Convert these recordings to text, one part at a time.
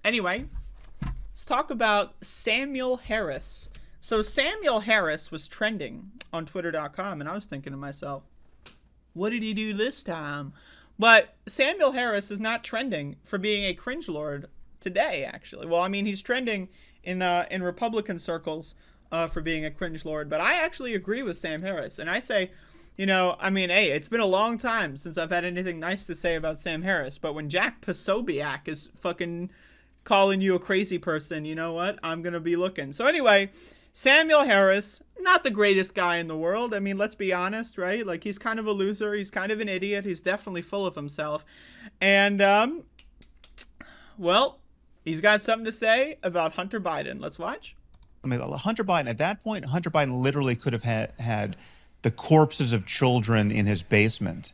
Anyway, let's talk about Samuel Harris. So Samuel Harris was trending on Twitter.com, and I was thinking to myself, what did he do this time? But Samuel Harris is not trending for being a cringe lord today, actually. Well, I mean, he's trending in Republican circles for being a cringe lord, but I actually agree with Sam Harris, and I say, I mean, hey, it's been a long time since I've had anything nice to say about Sam Harris, but when Jack Posobiec is fucking calling you a crazy person, you know what? I'm gonna be looking. So anyway, Samuel Harris, not the greatest guy in the world. I mean, let's be honest, right? Like, he's kind of a loser. He's kind of an idiot. He's definitely full of himself. And, well, he's got something to say about Hunter Biden. Let's watch. I mean, Hunter Biden, at that point, Hunter Biden literally could have had the corpses of children in his basement.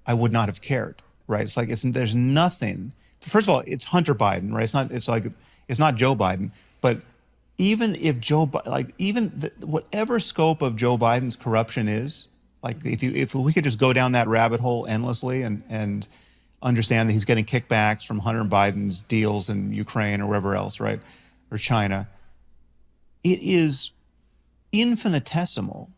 I would not have cared, right? It's like, there's nothing. First of all, it's Hunter Biden, right? It's not Joe Biden, but even if whatever scope of Joe Biden's corruption is, like if we could just go down that rabbit hole endlessly and understand that he's getting kickbacks from Hunter Biden's deals in Ukraine or wherever else, right, or China, it is infinitesimal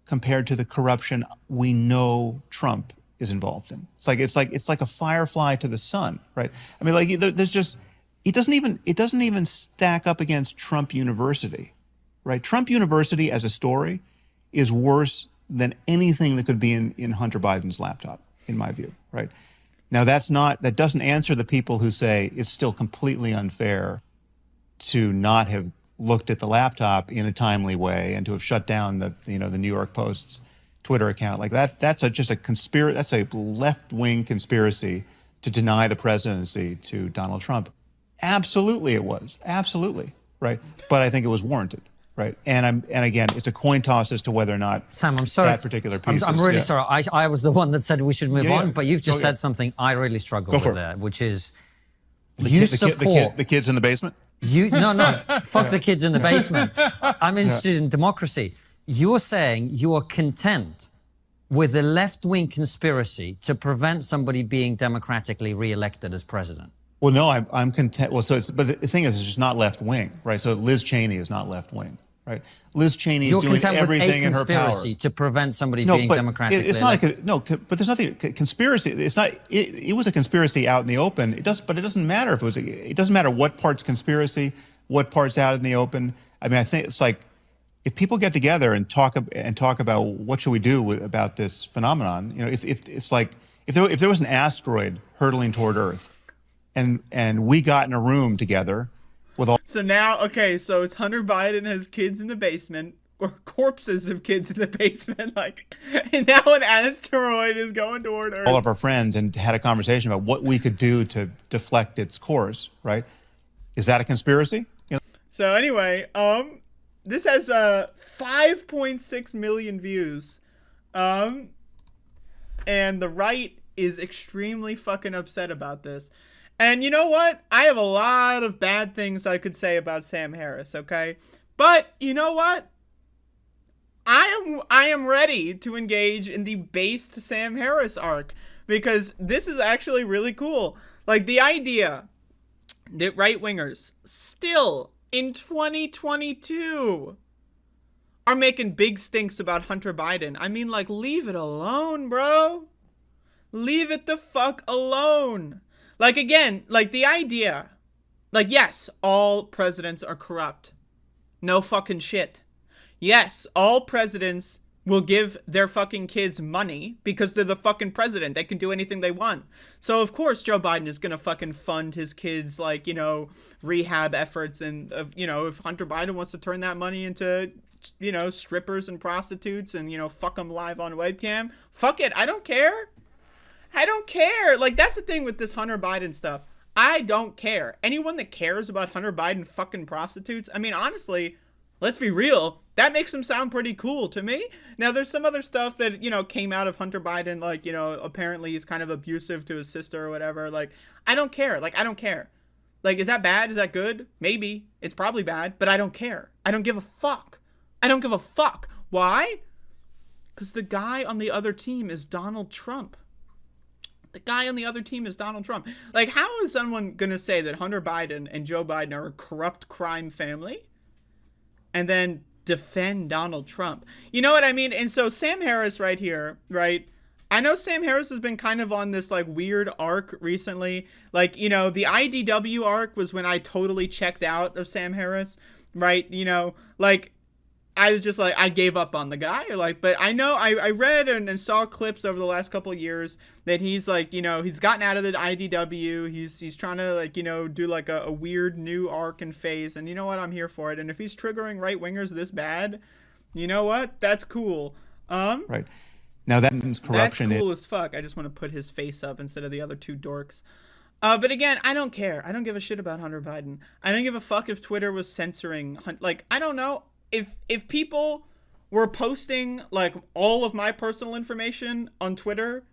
compared to the corruption we know Trump is involved in. It's like a firefly to the sun, right? I mean, like there's just. It doesn't even stack up against Trump University, right? Trump University as a story is worse than anything that could be in Hunter Biden's laptop, in my view, right? Now that doesn't answer the people who say it's still completely unfair to not have looked at the laptop in a timely way and to have shut down the New York Post's Twitter account. Like that's just a conspiracy. That's a left-wing conspiracy to deny the presidency to Donald Trump. Absolutely, it was. Absolutely, right? But I think it was warranted, right? And again, it's a coin toss as to whether or not Sam, I'm sorry. That particular piece. I'm really sorry. I was the one that said we should move on, but you've just said something I really struggle with there, which is the kids in the basement. Fuck the kids in the basement. I'm interested in democracy. You're saying you are content with a left-wing conspiracy to prevent somebody being democratically re-elected as president. Well, no, I'm content. Well, but the thing is, it's just not left wing, right? So Liz Cheney is not left wing, right? Liz Cheney is doing everything in her power. You're content with a conspiracy to prevent somebody being democratically elected. But there's nothing. Conspiracy. It's not. It was a conspiracy out in the open. But it doesn't matter if it was. It doesn't matter what part's conspiracy, what part's out in the open. I mean, I think it's like if people get together and talk about what should we do about this phenomenon. If it's like if there was an asteroid hurtling toward Earth. And we got in a room together with all. So now, okay, so it's Hunter Biden has kids in the basement, or corpses of kids in the basement, and now an asteroid is going toward Earth. All of our friends and had a conversation about what we could do to deflect its course, right? Is that a conspiracy? So anyway, this has 5.6 million views, and the right is extremely fucking upset about this. And you know what? I have a lot of bad things I could say about Sam Harris, okay? But you know what? I am ready to engage in the based Sam Harris arc because this is actually really cool. Like the idea that right-wingers still in 2022 are making big stinks about Hunter Biden. I mean, like, leave it alone, bro. Leave it the fuck alone. Like, again, like, the idea, like, yes, all presidents are corrupt. No fucking shit. Yes, all presidents will give their fucking kids money because they're the fucking president. They can do anything they want. So, of course, Joe Biden is going to fucking fund his kids, like, rehab efforts. And, if Hunter Biden wants to turn that money into, strippers and prostitutes and, fuck them live on webcam, fuck it. I don't care. I don't care. Like, that's the thing with this Hunter Biden stuff. I don't care. Anyone that cares about Hunter Biden fucking prostitutes, I mean, honestly, let's be real. That makes him sound pretty cool to me. Now, there's some other stuff that, came out of Hunter Biden, like, apparently he's kind of abusive to his sister or whatever. Like, I don't care. Like, I don't care. Like, is that bad? Is that good? Maybe. It's probably bad, but I don't care. I don't give a fuck. I don't give a fuck. Why? Because the guy on the other team is Donald Trump. The guy on the other team is Donald Trump. Like, how is someone going to say that Hunter Biden and Joe Biden are a corrupt crime family and then defend Donald Trump? You know what I mean? And so Sam Harris right here, right? I know Sam Harris has been kind of on this like weird arc recently. Like, you know, the IDW arc was when I totally checked out of Sam Harris, right? You know, like, I was just like, I gave up on the guy. Like, but I know I read and saw clips over the last couple of years that he's like, you know, he's gotten out of the IDW. He's trying to like, you know, do like a weird new arc and phase. And you know what? I'm here for it. And if he's triggering right wingers this bad, you know what? That's cool. Right. Now that means corruption. That's cool as fuck. I just want to put his face up instead of the other two dorks. But again, I don't care. I don't give a shit about Hunter Biden. I don't give a fuck if Twitter was censoring. Like, I don't know. If people were posting like all of my personal information on Twitter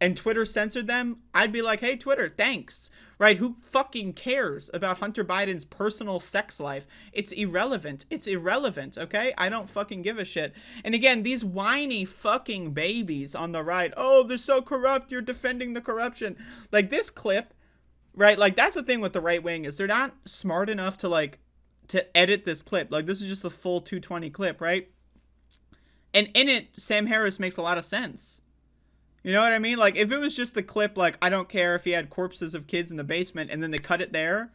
and Twitter censored them, I'd be like, hey, Twitter, thanks. Right? Who fucking cares about Hunter Biden's personal sex life? It's irrelevant. It's irrelevant, okay? I don't fucking give a shit. And again, these whiny fucking babies on the right, oh, they're so corrupt, you're defending the corruption. Like this clip, right? Like that's the thing with the right wing is they're not smart enough to like to edit this clip. Like this is just a full 220 clip, right? And in it, Sam Harris makes a lot of sense. You know what I mean? Like if it was just the clip, like I don't care if he had corpses of kids in the basement and then they cut it there,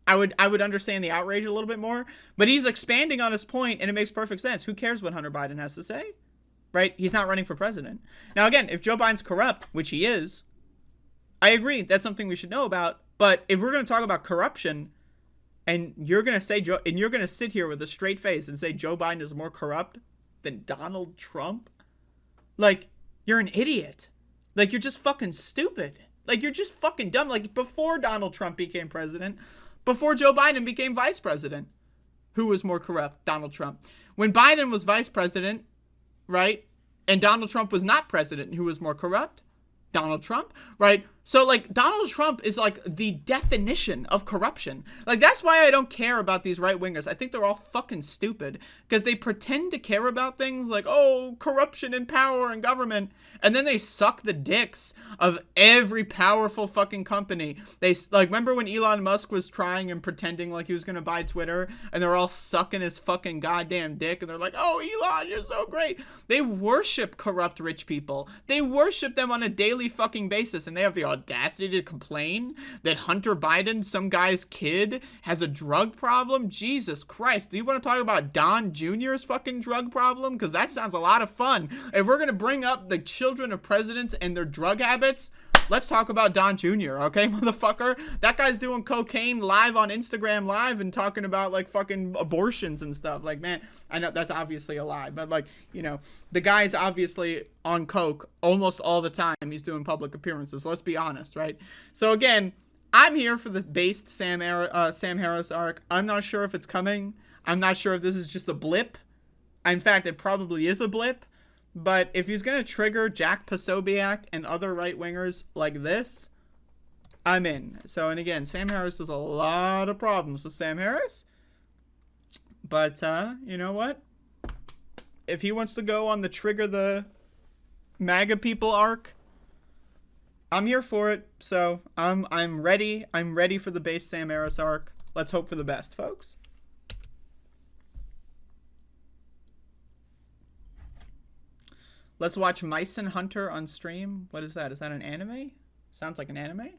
I would understand the outrage a little bit more. But he's expanding on his point and it makes perfect sense. Who cares what Hunter Biden has to say? Right? He's not running for president. Now again, if Joe Biden's corrupt, which he is, I agree, that's something we should know about. But if we're going to talk about corruption, and you're going to say Joe, and you're going to sit here with a straight face and say Joe Biden is more corrupt than Donald Trump, like you're an idiot. Like you're just fucking stupid. Like you're just fucking dumb. Like before Donald Trump became president, before Joe Biden became vice president, who was more corrupt? Donald Trump. When Biden was vice president, right? And Donald Trump was not president, who was more corrupt? Donald Trump, right? So like Donald Trump is like the definition of corruption. Like that's why I don't care about these right wingers. I think they're all fucking stupid because they pretend to care about things like, oh, corruption and power and government. And then they suck the dicks of every powerful fucking company. They like, remember when Elon Musk was trying and pretending like he was going to buy Twitter and they're all sucking his fucking goddamn dick. And they're like, oh, Elon, you're so great. They worship corrupt rich people. They worship them on a daily fucking basis. And they have the audacity to complain that Hunter Biden, some guy's kid, has a drug problem. Jesus Christ. Do you want to talk about Don Jr.'s fucking drug problem? Because that sounds a lot of fun. If we're going to bring up the children of presidents and their drug habits, let's talk about Don Jr., okay, motherfucker? That guy's doing cocaine live on Instagram Live and talking about, like, fucking abortions and stuff. Like, man, I know that's obviously a lie, but, like, you know, the guy's obviously on coke almost all the time he's doing public appearances. Let's be honest, right? So, again, I'm here for the based Sam Harris arc. I'm not sure if it's coming. I'm not sure if this is just a blip. In fact, it probably is a blip. But if he's going to trigger Jack Posobiec and other right-wingers like this, I'm in. So, and again, Sam Harris has a lot of problems with Sam Harris. But, you know what? If he wants to go on the trigger the MAGA people arc, I'm here for it. So, I'm ready. I'm ready for the base Sam Harris arc. Let's hope for the best, folks. Let's watch Mice and Hunter on stream. What is that? Is that an anime? Sounds like an anime.